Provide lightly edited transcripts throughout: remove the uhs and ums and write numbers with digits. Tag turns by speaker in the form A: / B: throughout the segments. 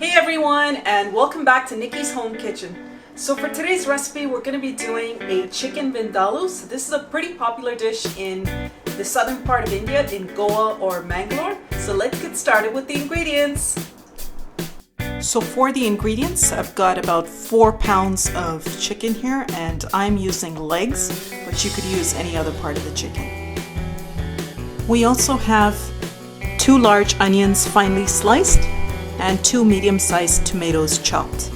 A: Hey everyone, and welcome back to Nikki's Home Kitchen. So for today's recipe, we're going to be doing a chicken vindaloo. So this is a pretty popular dish in the southern part of India, in Goa or Mangalore. So let's get started with the ingredients. So for the ingredients, I've got about 4 pounds of chicken here, and I'm using legs, but you could use any other part of the chicken. We also have 2 large onions finely sliced and 2 medium-sized tomatoes chopped.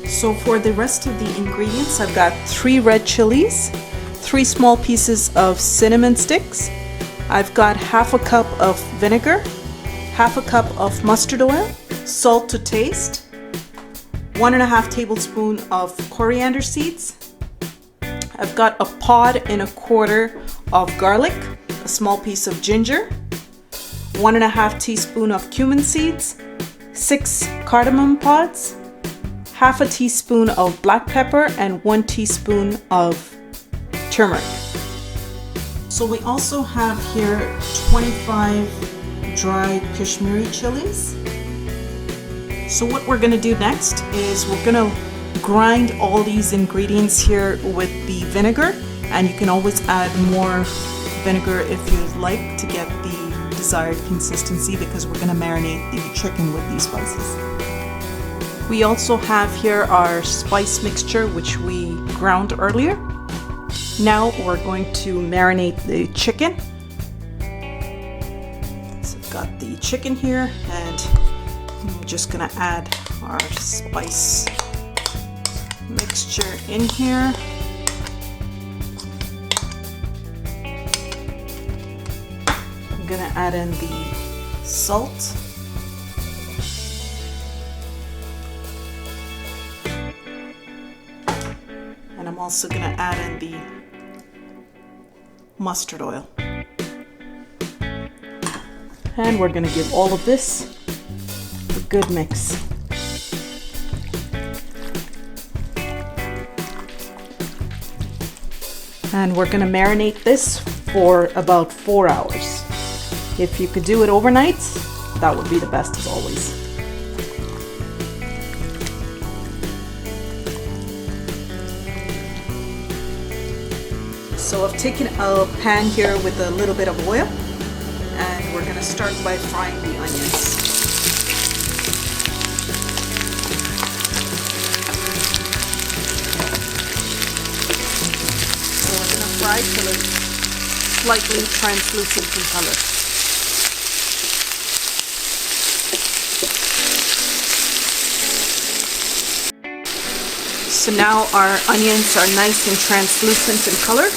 A: So for the rest of the ingredients, I've got 3 red chilies, 3 small pieces of cinnamon sticks. I've got half a cup of vinegar, half a cup of mustard oil, salt to taste, 1.5 tablespoons of coriander seeds. I've got a pod and a quarter of garlic, a small piece of ginger, 1.5 teaspoons of cumin seeds, 6 cardamom pods, half a teaspoon of black pepper, and 1 teaspoon of turmeric. So we also have here 25 dried kashmiri chilies. So what we're going to do next is we're going to grind all these ingredients here with the vinegar, and you can always add more vinegar if you'd like to get the desired consistency, because we're going to marinate the chicken with these spices. We also have here our spice mixture, which we ground earlier. Now we're going to marinate the chicken. So I've got the chicken here, and I'm just going to add our spice mixture in here. I'm going to add in the salt, and I'm also going to add in the mustard oil, and we're going to give all of this a good mix. And we're going to marinate this for about 4 hours. If you could do it overnight, that would be the best as always. So I've taken a pan here with a little bit of oil, and we're going to start by frying the onions. So we're going to fry till it's slightly translucent in color. So now our onions are nice and translucent in color.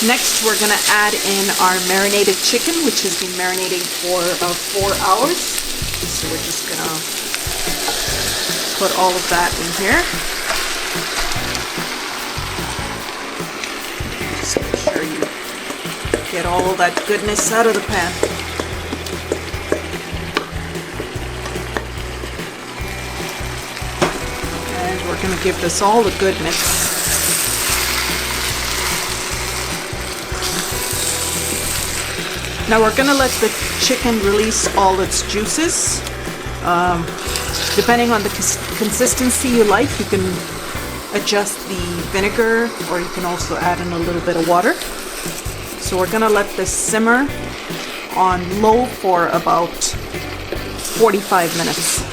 A: Next, we're going to add in our marinated chicken, which has been marinating for about 4 hours. So we're just going to put all of that in here. Just make sure you get all of that goodness out of the pan. We're going to give this all a good mix. Now we're going to let the chicken release all its juices. Depending on the consistency you like, you can adjust the vinegar, or you can also add in a little bit of water. So we're going to let this simmer on low for about 45 minutes.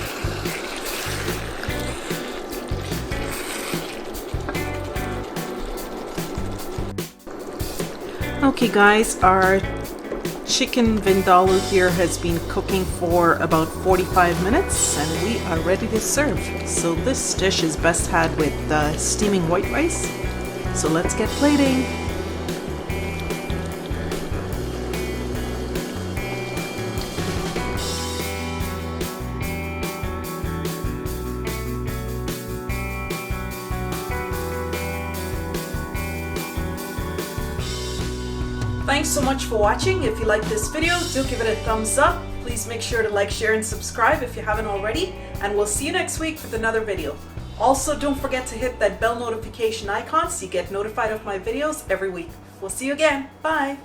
A: Okay guys, our chicken vindaloo here has been cooking for about 45 minutes, and we are ready to serve. So this dish is best had with steaming white rice. So let's get plating. Thanks so much for watching. If you like this video, do give it a thumbs up. Please make sure to like, share, and subscribe if you haven't already. And we'll see you next week with another video. Also, don't forget to hit that bell notification icon so you get notified of my videos every week. We'll see you again. Bye.